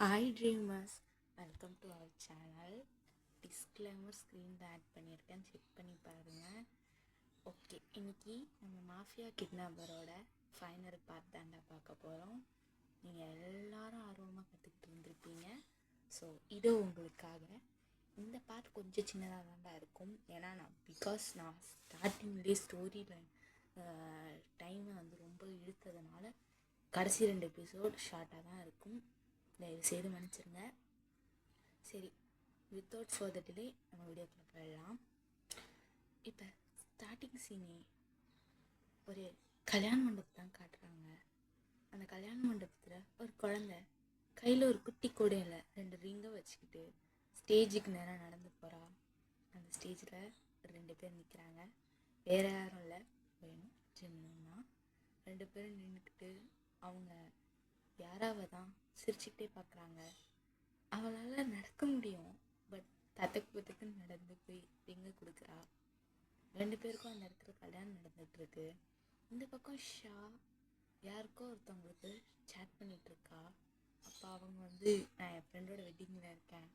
Hi dreamers, welcome to our channel. Disclaimer ஸ்க்ரீனில் add பண்ணியிருக்கேன், check பண்ணி பாருங்கள். ஓகே, இன்னைக்கு நம்ம மாஃபியா கிட்னாப்பரோட ஃபைனல் பார்ட் தாண்டா பார்க்க போகிறோம். நீங்கள் எல்லாரும் ஆர்வமாக கற்றுக்கிட்டு இருந்திருப்பீங்க. ஸோ இது உங்களுக்காக. இந்த பார்ட் கொஞ்சம் சின்னதாக தாண்டா இருக்கும். ஏன்னா நான் ஸ்டார்டிங்லேயே ஸ்டோரி டைமை வந்து ரொம்ப இழுத்ததுனால கடைசி 2 எபிசோட் ஷார்ட்டாக தான் இருக்கும். தயவு செய்து மன்னிச்சிருங்க. சரி, வித்தவுட் ஃபர்தர் டிலே நம்ம வீடியோக்குள்ளே போயிடலாம். இப்போ ஸ்டார்டிங் சீனே ஒரு கல்யாண மண்டபத்தை தான் காட்டுறாங்க. அந்த கல்யாண மண்டபத்தில் ஒரு குழந்தை கையில் ஒரு குட்டி கூடையில் 2 ரிங்கை வச்சுக்கிட்டு ஸ்டேஜுக்கு நேரம் நடந்து போகிறா. அந்த ஸ்டேஜில் 2 பேர் நிற்கிறாங்க. வேறு யாரும் இல்லை, வேணும் ஜிம்னா. 2 பேரும் நின்றுக்கிட்டு அவங்க யாராவை தான் சிரிச்சுக்கிட்டே பார்க்குறாங்க. அவளால் நடக்க முடியும், பட் தத்துக்குன்னு நடந்து போய் ரிங்கை கொடுக்குறா. 2 பேருக்கும் அந்த இடத்துல கல்யாணம் நடந்துகிட்ருக்கு. இந்த பக்கம் ஷா யாருக்கோ ஒருத்தவங்களுக்கு சேட் பண்ணிகிட்ருக்கா. அப்போ அவங்க வந்து நான் என் ஃப்ரெண்டோட வெட்டிங்கில் இருக்கேன்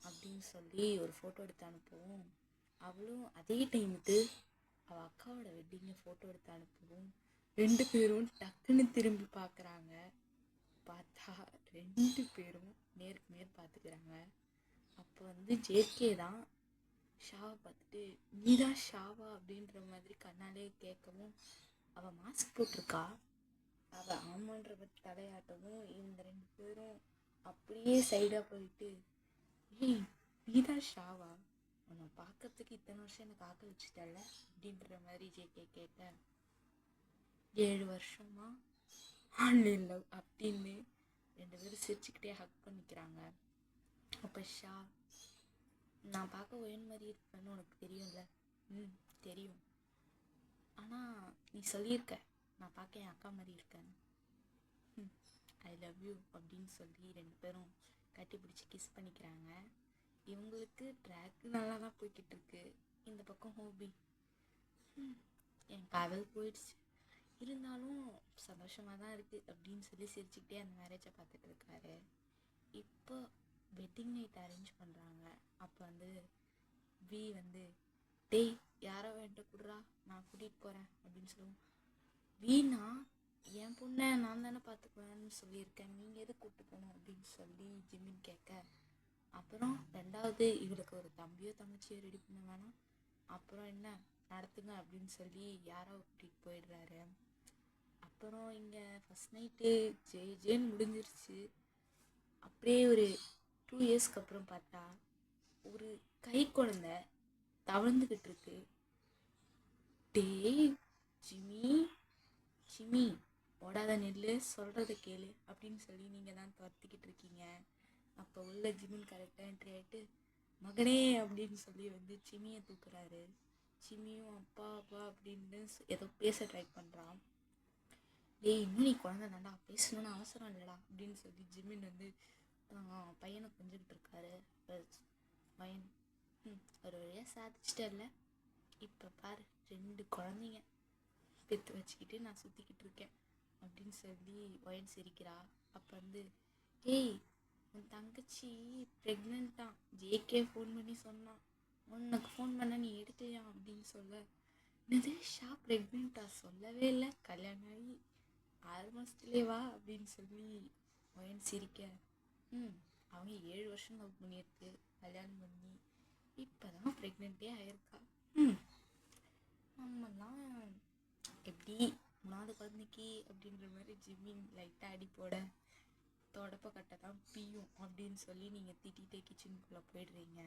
அப்படின்னு சொல்லி ஒரு ஃபோட்டோ எடுத்து அனுப்பவும், அவளும் அதே டைமுக்கு அவள் அக்காவோட வெட்டிங்கை ஃபோட்டோ எடுத்து அனுப்பவும் 2 பேரும் டக்குன்னு திரும்பி பார்க்குறாங்க. பார்த்தா 2 பேரும் நேருக்கு நேர் பார்த்துக்கிறாங்க. அப்போ வந்து ஜேகே தான் ஷாவை பார்த்துட்டு நீதான் ஷாவா அப்படின்ற மாதிரி கண்ணாலே கேட்கவும், அவள் மாஸ்க் போட்டிருக்கா. அவள் ஆமான்ற பற்றி தலையாட்டவும் இவங்க 2 பேரும் அப்படியே சைடாக போயிட்டு, ஏய் நீதான் ஷாவா, உன்னை பார்க்கறதுக்கு இத்தனை வருஷம் என்னை காக்க வச்சுட்டல அப்படின்ற மாதிரி ஜேகே கேட்க, 7 வருஷமா ஆன்லைன் லவ் அப்படின்னு 2 பேரும் சிரிச்சுக்கிட்டே ஹக் பண்ணிக்கிறாங்க. அப்போ ஷா, நான் பார்க்க ஒயன் மாதிரி இருப்பேன்னு உனக்கு தெரியும்ல? தெரியும். ஆனால் நீ சொல்லியிருக்க நான் பார்க்க என் அக்கா மாதிரி இருக்கேன்னு. ஐ லவ் யூ அப்படின்னு சொல்லி 2 பேரும் கட்டி பிடிச்சி கிஸ் பண்ணிக்கிறாங்க. இவங்களுக்கு ட்ராக்கு நல்லா தான் போய்கிட்டு இருக்கு. இந்த பக்கம் ஹோபி என் காதல் போயிடுச்சு, இருந்தாலும் சந்தோஷமாக தான் இருக்குது அப்படின்னு சொல்லி சிரிச்சுக்கிட்டே அந்த மேரேஜை பார்த்துட்டு இருக்காரு. இப்போ வெட்டிங் நைட் அரேஞ்ச் பண்ணுறாங்க. அப்போ வந்து வி வந்து டேய் யாரோ வேண்ட கூடுறா, நான் கூட்டிகிட்டு போகிறேன் அப்படின்னு சொல்லுவோம். வீணா என் பொண்ணை நான் தானே பார்த்துக்குவேன்னு சொல்லியிருக்கேன், நீங்கள் எது கூப்பிட்டு போகணும் அப்படின்னு சொல்லி ஜிம்மின் கேட்க, அப்புறம் 2வது இவளுக்கு ஒரு தம்பியோ தங்கச்சியோ ரெடி பண்ண வேணாம், அப்புறம் என்ன நடத்துங்க அப்படின்னு சொல்லி யாரோ கூட்டிகிட்டு போயிடுறாரு. அப்புறம் இங்கே ஃபஸ்ட் நைட்டு ஜேன்னு முடிஞ்சிருச்சு. அப்படியே ஒரு 2 இயர்ஸ்க்கு அப்புறம் பார்த்தா ஒரு கை குழந்தை தவழ்ந்துக்கிட்டு இருக்கு. டேய் ஜிம்மி ஜிம்மி ஓடாத நெல்லு, சொல்கிறத கேளு அப்படின்னு சொல்லி நீங்கள் தான் துரத்திக்கிட்டு இருக்கீங்க. அப்போ உள்ள ஜிம்மின் கரெக்டாக என்ட்ரி ஆகிட்டு மகனே அப்படின்னு சொல்லி வந்து சிம்மியை தூக்குறாரு. சிம்மியும் அப்பா அப்பா அப்படின்னு ஏதோ பேச ட்ரை பண்ணுறான். டேய் இன்னும் நீ குழந்தை தாண்டா, பேசணும்னு அவசரம் இல்லைடா அப்படின்னு சொல்லி ஜிம்மின் வந்து பையனை கொஞ்சிக்கிட்டு இருக்காரு. பையன் ஒரு வழியாக சாதிச்சிட்டே இல்லை, இப்போ பாரு 2 குழந்தைங்க பெற்று வச்சுக்கிட்டு நான் சுற்றிக்கிட்டு இருக்கேன் அப்படின்னு சொல்லி ஒயன் சிரிக்கிறா. அப்போ வந்து ஏய் உன் தங்கச்சி ப்ரெக்னெண்ட்டான், ஜேகே ஃபோன் பண்ணி சொன்னான், உனக்கு ஃபோன் பண்ண நீ எடுக்கலையா அப்படின்னு சொல்ல, என்னது ஷா ப்ரெக்னெண்ட்டா, சொல்லவே இல்லை, கல்யாணம் ஆகி 6 மாதத்துலேயே வா அப்படின்னு சொல்லி ஒயன் சிரிக்க, அவங்க 7 வருஷம் லவ் பண்ணியிருக்கு, கல்யாணம் பண்ணி இப்போ தான் ப்ரெக்னெண்ட்டே ஆயிருக்கா. நம்மலாம் எப்படி 3வது குழந்தைக்கு அப்படின்ற மாதிரி ஜிம்மின் லைட்டாக அடி போட தொடப்ப கட்டை தான் பியும் அப்படின்னு சொல்லி நீங்கள் திட்டிகிட்டே கிச்சனுக்குள்ளே போயிடுறீங்க.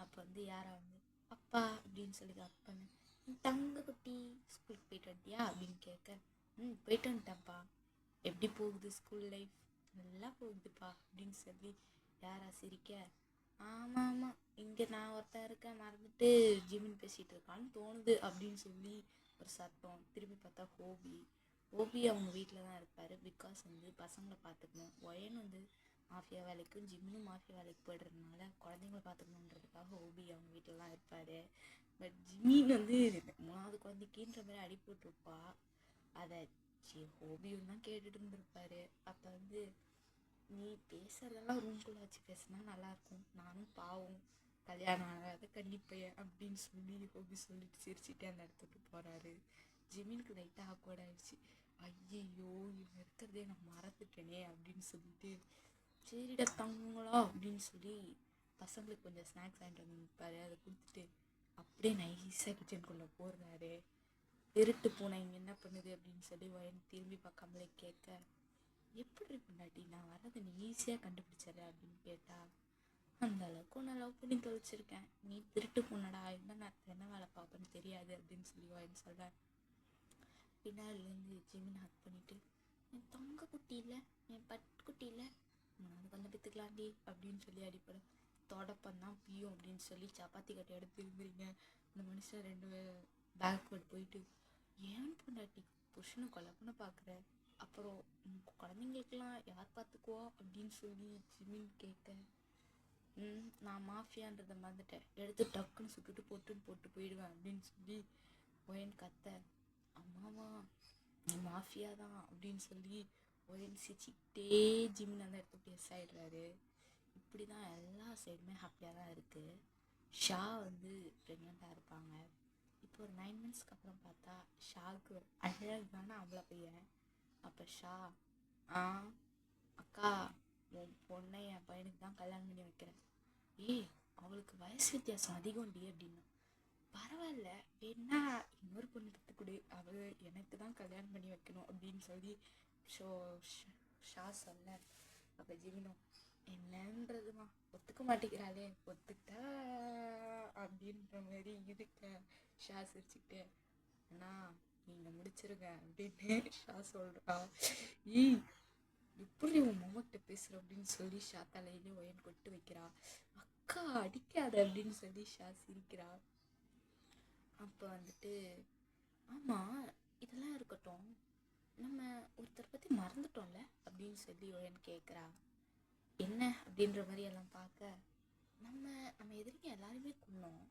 அப்போ வந்து யாரா வந்து அப்பா அப்படின்னு சொல்லி அப்பன்னு, தங்க குட்டி ஸ்கூலுக்கு போயிட்டு வந்துட்டியா அப்படின்னு கேட்க, போயிட்டு வந்துட்டேன்ப்பா, எப்படி போகுது ஸ்கூல் லைஃப்? நல்லா போகுதுப்பா அப்படின்னு சொல்லி யாரா சிரிக்க, ஆமாம் ஆமாம் இங்கே நான் ஒருத்தன் இருக்கேன் மறந்துட்டு ஜிம்மின் பேசிகிட்டு இருக்கான்னு தோணுது அப்படின்னு சொல்லி ஒரு சத்தம். திரும்பி பார்த்தா ஹோபி அவங்க வீட்டில் தான் இருப்பார். பிகாஸ் வந்து பசங்களை பார்த்துக்கணும். ஒயன் வந்து மாஃபியா வேலைக்கும் ஜிம்மினும் மாஃபியா வேலைக்கு போய்டுறதுனால குழந்தைங்கள பார்த்துக்கணுன்றதுக்காக ஹோபி அவங்க வீட்டில் தான் இருப்பார். பட் ஜிம்மின் வந்து 3வது குழந்தைக்குன்ற மாதிரி அடி போட்டிருப்பா. அதை ஹோபியும் தான் கேட்டுட்டு இருந்திருப்பாரு. அப்போ வந்து நீ பேசுறதெல்லாம் ரூம்குள்ளே வச்சு பேசுனா நல்லாயிருக்கும், நானும் பாவம் கல்யாணம் ஆகாத கன்னிப்பையன் அப்படின்னு சொல்லி ஹோபி சொல்லிட்டு சிரிச்சுட்டே அந்த இடத்துக்கு போகிறாரு. ஜெமீனுக்கு லைட்டாக ஆக்வர்ட் ஆயிடுச்சு. ஐயையோ இவன் இருக்கிறதே நான் மறந்துட்டேனே அப்படின்னு சொல்லிட்டு, சரிடா தங்குங்களா அப்படின்னு சொல்லி பசங்களுக்கு கொஞ்சம் ஸ்நாக்ஸ் வாங்கிட்டு வந்து நிற்பாரு. அதை கொடுத்துட்டு அப்படியே நைஸாக கிச்சனுக்குள்ளே போடுறாரு. திருட்டு பூனை இங்கே என்ன பண்ணுது அப்படின்னு சொல்லி வயன் திரும்பி பார்க்காமலே கேட்க, எப்படி பொண்டாட்டி நான் வர்றதை நீ ஈஸியாக கண்டுபிடிச்சிடுற அப்படின்னு கேட்டா, அந்த அளவுக்கு உன்னை லவ் பண்ணி தொலைச்சிருக்கேன், நீ திருட்டு பொண்ணடா, என்ன நேரத்தில் என்ன வேலை பார்ப்பேன்னு தெரியாது அப்படின்னு சொல்லி வயன் சொல்ல, பின்னாடிலேருந்து ஜிமின் ஹக் பண்ணிட்டு, என் தங்க குட்டி இல்லை, என் பட்டுக்குட்டி இல்லை, நான் கண்டுபிடித்துக்கலாண்டி அப்படின்னு சொல்லி அடிப்பட தொடப்பந்தான் பியும் அப்படின்னு சொல்லி சப்பாத்தி கட்டை எடுத்து திரும்புறீங்க. அந்த மனுஷன் 2 பேக்வேர்ட் போயிட்டு, ஏன் பொண்டாட்டி புருஷனை கொலை பண்ண பார்க்குற, அப்புறம் குழந்தைங்களுக்கெல்லாம் யார் பார்த்துக்குவா அப்படின்னு சொல்லி ஜிமின் கேட்க, நான் மாஃபியான்றதை மறந்துட்டேன், எடுத்து டக்குன்னு சுட்டுட்டு போட்டு போயிடுவேன் அப்படின்னு சொல்லி ஒயன் கத்த, அம்மாவா நீ மாஃபியா தான் அப்படின்னு சொல்லி ஒயன் சிரிச்சுக்கிட்டே ஜிமின் அந்த இடத்துக்கு எஸ் ஆகிடுறாரு. இப்படி தான் எல்லா சைடுமே ஹாப்பியாக தான் இருக்குது. ஷா வந்து ப்ரெக்னெண்ட்டாக இருப்பாங்க. இப்போ ஒரு 9 monthsக்கு அப்புறம் பார்த்தா ஷாவுக்கு அழகான அவளை பையன். அப்போ ஷா, அக்கா உன் பொண்ணை என் பையனுக்கு தான் கல்யாணம் பண்ணி வைக்கிறேன். அவளுக்கு வயசு வித்தியாசம் அதிகம்டி அப்படின்னா, பரவாயில்ல வேணா இன்னொரு பொண்ணு எடுத்து கொடு, அவள் எனக்கு தான் கல்யாணம் பண்ணி வைக்கணும் அப்படின்னு சொல்லி ஷா சொல்ல, அப்போ ஜிமினோ என்னன்றதுமா ஒத்துக்க மாட்டேங்கிறாளே, ஒத்துக்கிட்டா அப்படின்ற மாதிரி இருக்க ஷா சிரிச்சுக்கிட்டே, அண்ணா நீங்கள் முடிச்சிருங்க அப்படின்னு ஷா சொல்கிறா. எப்படி உன் மொமக்கிட்ட பேசுகிற அப்படின்னு சொல்லி ஷா தலையிலே ஒயன் கொட்டு வைக்கிறா. அக்கா அடிக்காத அப்படின்னு சொல்லி ஷா சிரிக்கிறா. அப்போ வந்துட்டு, ஆமாம் இதெல்லாம் இருக்கட்டும், நம்ம ஒருத்தர் பற்றி மறந்துட்டோம்ல அப்படின்னு சொல்லி ஒயன் கேட்குறா. என்ன அப்படின்ற மாதிரி எல்லாம் பார்க்க, நம்ம எதிரிங்க எல்லாருமே கொன்னோம்,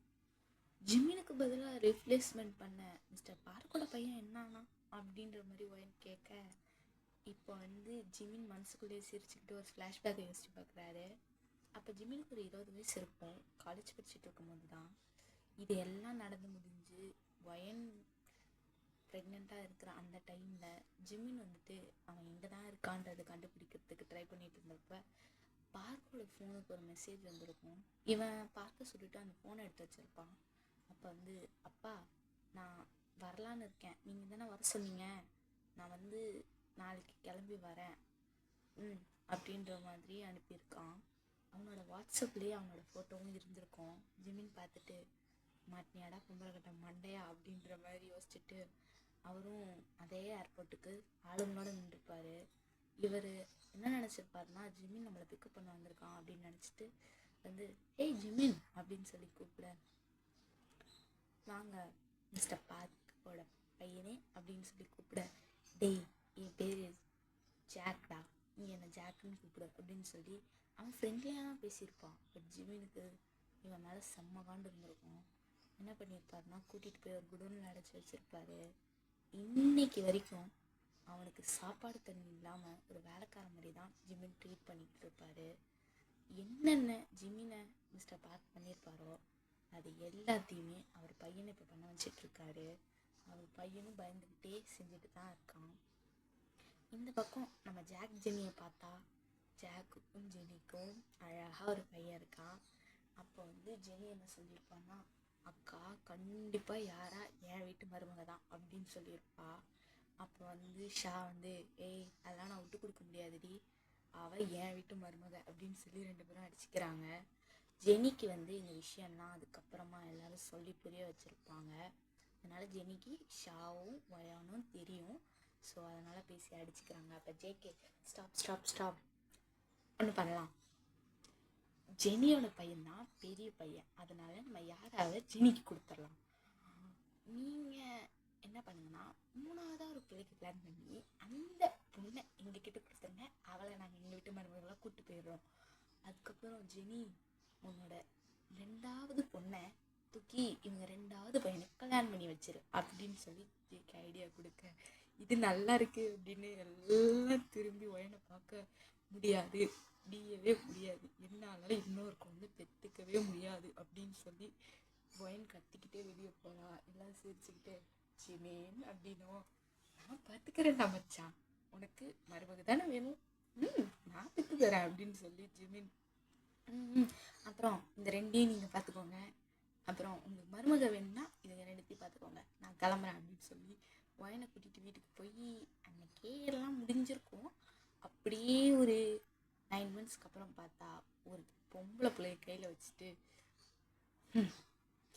ஜிமினுக்கு பதிலாக ரிப்ளேஸ்மெண்ட் பண்ண மிஸ்டர் பார்க்கோட பையன் என்னானா அப்படின்ற மாதிரி ஒயன் கேட்க, இப்போ வந்து ஜிமின் மனசுக்குள்ளேயே சிரிச்சுக்கிட்டு ஒரு ஃப்ளாஷ்பேக்கை யோசிச்சு பார்க்குறாரு. அப்போ ஜிமினுக்கு ஒரு 20 வயசு இருக்கும், காலேஜ் படிச்சுட்டு இருக்கும்போது தான் இது எல்லாம் நடந்து முடிஞ்சு ஒயன் ப்ரெக்னெண்ட்டாக இருக்கிற அந்த டைமில் ஜிமின் வந்துட்டு அவன் இங்கே தான் இருக்கான்றது கண்டுபிடிக்கிறதுக்கு ட்ரை பண்ணிட்டு இருந்தப்ப பார்க்கோட ஃபோனுக்கு ஒரு மெசேஜ் வந்திருக்கும். இவன் பார்க்க சொல்லிட்டு அந்த ஃபோனை எடுத்து வச்சிருப்பான். அப்போ வந்து, அப்பா நான் வரலான்னு இருக்கேன், நீங்கள் தானே வர சொன்னீங்க, நான் வந்து நாளைக்கு கிளம்பி வரேன் அப்படின்ற மாதிரி அனுப்பியிருக்கான். அவனோட வாட்ஸ்அப்லேயே அவனோட ஃபோட்டோவும் இருந்திருக்கும். ஜிமின் பார்த்துட்டு, மாட்டினியாடா கும்பல கட்ட மண்டையா அப்படின்ற மாதிரி யோசிச்சுட்டு அவரும் அதே ஏர்போர்ட்டுக்கு ஆளுங்களோட நின்றுப்பார். இவர் என்ன நினச்சிருப்பாருன்னா, ஜிமின் நம்மளை பிக்கப் பண்ண வந்திருக்கான் அப்படின்னு நினச்சிட்டு வந்து, ஏய் ஜிமின் அப்படின்னு சொல்லி கூப்பிட, வாங்க மிஸ்டர் பார்க்கோட பையனே அப்படின்னு சொல்லி கூப்பிட, டேய் என் பேர் ஜாக்டா, நீ என்னை ஜாக்குன்னு கூப்பிடு அப்படின்னு சொல்லி அவன் ஃப்ரெண்ட்லியாக தான் பேசியிருப்பான். பட் ஜிமினுக்கு இவன் மேலே செம்ம காண்டு இருந்திருக்கும். என்ன பண்ணியிருப்பாருனா, கூட்டிகிட்டு போய் ஒரு குடோனில் அடைச்சி வச்சுருப்பாரு. இன்னைக்கு வரைக்கும் அவனுக்கு சாப்பாடு தண்ணி இல்லாமல் ஒரு வேலைக்கார மாதிரி தான் ஜிமின் ட்ரீட் பண்ணிக்கிட்டு இருப்பார். என்னென்ன ஜிமினை மிஸ்டர் பார்க் பண்ணியிருப்பாரோ அது எல்லாத்தையுமே அவர் பையனை இப்போ பண்ண வச்சிட்ருக்காரு. அவர் பையனும் பயந்துக்கிட்டே செஞ்சுட்டு தான் இருக்கான். இந்த பக்கம் நம்ம ஜாக் ஜெனியை பார்த்தா, ஜாக்குக்கும் ஜெனிக்கும் அழகாக ஒரு பையன் இருக்கான். அப்போ வந்து ஜெனி என்ன சொல்லியிருப்பான்னா, அக்கா கண்டிப்பாக யாரா என் வீட்டு மருமக தான் அப்படின்னு சொல்லியிருப்பா. அப்போ வந்து ஷா வந்து, அதெல்லாம் நான் விட்டு கொடுக்க முடியாதுடி, அவள் என் வீட்டு மருமக அப்படின்னு சொல்லி 2 பேரும் அடிச்சுக்கிறாங்க. ஜெனிக்கு வந்து இந்த விஷயம்லாம் அதுக்கப்புறமா எல்லாரும் சொல்லி புரிய வச்சுருப்பாங்க. அதனால் ஜெனிக்கு ஷாவும் வயானும் தெரியும். ஸோ அதனால் பேசி அடிச்சுக்கிறாங்க. அப்போ ஜேகே ஸ்டாப் ஒன்று பண்ணலாம், ஜெனியோட பையன்தான் பெரிய பையன், அதனால நம்ம யாராவது ஜெனிக்கு கொடுத்துடலாம். நீங்கள் என்ன பண்ணுங்கன்னா, 3ஆவதாக ஒரு பிள்ளைக்கு பிளான் பண்ணி அந்த பொண்ணை எங்ககிட்ட கொடுத்துருங்க, அவளை நாங்கள் எங்கள் வீட்டு மருமகளாக கூப்பிட்டு போயிடுறோம். அதுக்கப்புறம் ஜெனி உன்னோட 2ஆவது பொண்ணை தூக்கி இவங்க 2ஆவது பையனுக்கு கல்யாணம் பண்ணி வச்சிரு அப்படின்னு சொல்லி ஜேக்கு ஐடியா கொடுக்க, இது நல்லா இருக்கு அப்படின்னு எல்லாம் திரும்பி ஒயனை பார்க்க, முடியாது, முடியவே முடியாது, என்னால் இன்னொரு குழந்தை பெற்றுக்கவே முடியாது அப்படின்னு சொல்லி ஒயின் கத்திக்கிட்டே வெளியே போகிறா. எல்லாம் சிரிச்சுக்கிட்டே ஜிமேன் அப்படின்னும், நான் பார்த்துக்கிறேன்டா மச்சான், உனக்கு மருமக தானே வேணும், நான் பெற்று தரேன் அப்படின்னு சொல்லி ஜிமின் அப்புறம் இந்த ரெண்டையும் நீங்கள் பார்த்துக்கோங்க, அப்புறம் உங்களுக்கு மருமக வேணும்னா இதுங்க ரெண்டுத்தையும் பார்த்துக்கோங்க, நான் கிளம்புறேன் அப்படின்னு சொல்லி ஒயனை கூட்டிகிட்டு வீட்டுக்கு போய் அன்னைக்கே எல்லாம் முடிஞ்சிருக்கும். அப்படியே ஒரு 9 monthsக்கு அப்புறம் பார்த்தா ஒரு பொம்பளை பிள்ளைய கையில் வச்சுட்டு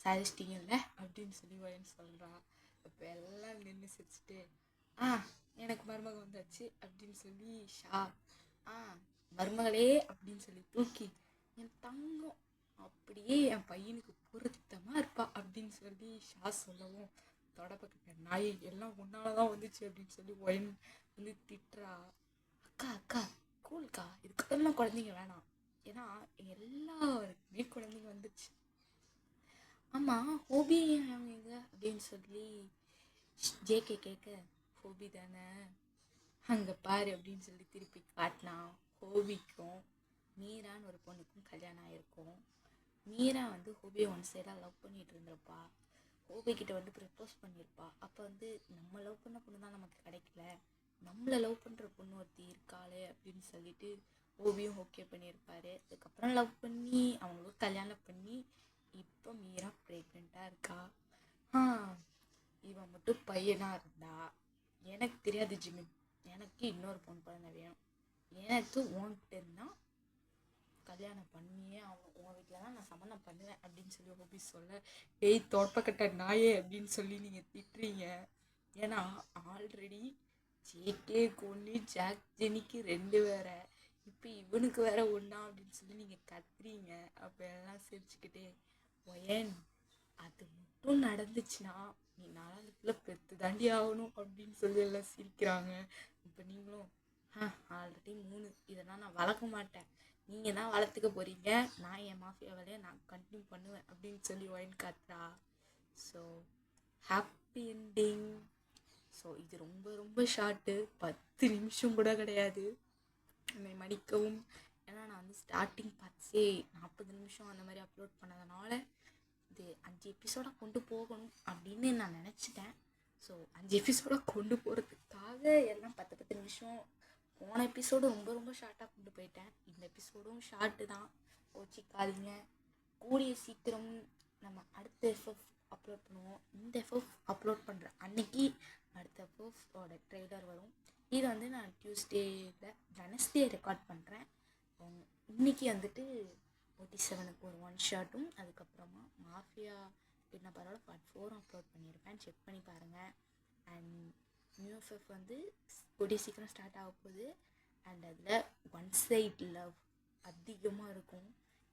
சாதிச்சிட்டிங்கல்ல அப்படின்னு சொல்லி ஒயன் சொல்கிறா. அப்போ எல்லாம் நின்று சிரிச்சுட்டு எனக்கு மருமக வந்தாச்சு அப்படின்னு சொல்லி ஷா மருமகளே அப்படின்னு சொல்லி தூக்கி என் தங்கம் அப்படியே என் பையனுக்கு பொருத்தமாக இருப்பா அப்படின்னு சொல்லி ஷா சொல்லவும் தொடப்பக்கிட்ட நாய் எல்லாம் ஒன்னாலதான் வந்துச்சு அப்படின்னு சொல்லி ஒயின் வந்து திட்டுறா. அக்கா அக்கா கூல்க்கா, இதுக்கெல்லாம் குழந்தைங்க வேணாம், ஏன்னா எல்லாருக்குமே குழந்தைங்க வந்துச்சு. ஆமாம் ஹோபி அவங்க எங்க அப்படின்னு சொல்லி ஜேகே கேட்க, ஹோபி தானே அங்கே பாரு அப்படின்னு சொல்லி திருப்பி காட்டினான். ஹோபிக்கும் மீரான்னு ஒரு பொண்ணுக்கும் கல்யாணம் ஆகிருக்கும். மீரா வந்து ஹோபியை ஒன் சைடாக லவ் பண்ணிகிட்டு இருந்திருப்பா. ஹோபிக்கிட்ட வந்து ப்ரப்போஸ் பண்ணியிருப்பா. அப்போ வந்து நம்ம லவ் பண்ண பொண்ணு தான் நமக்கு கிடைக்கல, நம்மளை லவ் பண்ணுற பொண்ணு ஒருத்தி இருக்காளே அப்படின்னு சொல்லிட்டு ஹோபியும் ஓகே பண்ணியிருப்பாரு. அதுக்கப்புறம் லவ் பண்ணி அவங்களும் கல்யாணம் பண்ணி இப்போ மீரா ப்ரெக்னெண்ட்டாக இருக்கா. இவன் மட்டும் பையனாக இருந்தா எனக்கு தெரியாது ஜிமின், எனக்கு இன்னொரு பொண்ணு குழந்தை வேணும், எனக்கு உன்கிட்ட இருந்தால் கல்யாணம் பண்ணியே அவன் உன் வீட்டில் தான் நான் சம்மந்தம் பண்ணுவேன் அப்படின்னு சொல்லி ஹோபி சொல்ல, தோட்டப்பக்கட்ட நாயே அப்படின்னு சொல்லி நீங்கள் திட்டுறீங்க. ஏன்னா ஆல்ரெடி ஜேகே கொண்டு ஜாக் ஜெனிக்கு 2 வேற, இப்போ இவனுக்கு வேற ஒன்றா அப்படின்னு சொல்லி நீங்கள் கத்துறீங்க. அப்போ எல்லாம் சிரிச்சுக்கிட்டே ஒயன் அது மட்டும் நடந்துச்சுன்னா நீ 4 பெற்று தாண்டி ஆகணும் அப்படின்னு சொல்லி எல்லாம் சிரிக்கிறாங்க. இப்போ நீங்களும் ஆல்ரெடி 3, இதெல்லாம் நான் வளர்க்க மாட்டேன், நீங்கள் தான் வளர்த்துக்க போகிறீங்க, நான் என் மாஃபியா வேலையை நான் கண்டினியூ பண்ணுவேன் அப்படின்னு சொல்லி ஒயின் காத்துறா. So happy ending. ஸோ இது ரொம்ப ரொம்ப ஷார்ட்டு, 10 நிமிஷம் கூட கிடையாது. என்னை மன்னிக்கவும், ஏன்னா நான் வந்து ஸ்டார்டிங் பார்ட்ஸே 40 நிமிஷம் அந்த மாதிரி அப்லோட் பண்ணதுனால இது 5 எபிசோடாக கொண்டு போகணும் அப்படின்னு நான் நினச்சிட்டேன். ஸோ 5 எபிசோடாக கொண்டு போகிறதுக்காக எல்லாம் 10 நிமிஷம். போன எபிசோடு ரொம்ப ரொம்ப ஷார்ட்டாக கொண்டு போயிட்டேன், இந்த எபிசோடும் ஷார்ட்டு தான், கோச்சிக்காதீங்க. கூடிய சீக்கிரம் நம்ம அடுத்த எஃப்எஃப் அப்லோட் பண்ணுவோம். இந்த எஃப்எஃப் அப்லோட் பண்ணுற அன்னைக்கு அடுத்த எஃப்எஃபோட ட்ரெய்லர் வரும். இது வந்து நான் வெனஸ்டே ரெக்கார்ட் பண்ணுறேன். இன்றைக்கி வந்துட்டு 47க்கு ஒரு 1 ஷாட்டும், அதுக்கப்புறமா மாஃபியா என்ன பரவாயில்ல பார்ட் 4 அப்லோட் பண்ணியிருப்பேன், செக் பண்ணி பாருங்கள். அண்ட் நியூ எஃப்எஃப் வந்து கூடிய சீக்கிரம் ஸ்டார்ட் ஆக போகுது. அண்ட் அதில் ஒன் சைட் லவ் அதிகமாக இருக்கும்,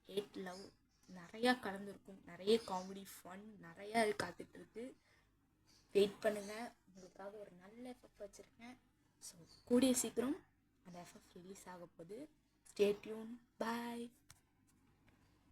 ஹேட் லவ் நிறையா கலந்துருக்கும், நிறைய காமெடி ஃபன் நிறையா காத்துட்ருக்கு. வெயிட் பண்ணுங்கள், உங்களுக்காக ஒரு நல்ல எஃப்எஃப் வச்சுருக்கேன். ஸோ கூடிய சீக்கிரம் அந்த எஃப்எஃப் ரிலீஸ் ஆக போகுது. ஸ்டே டியூன், பாய்.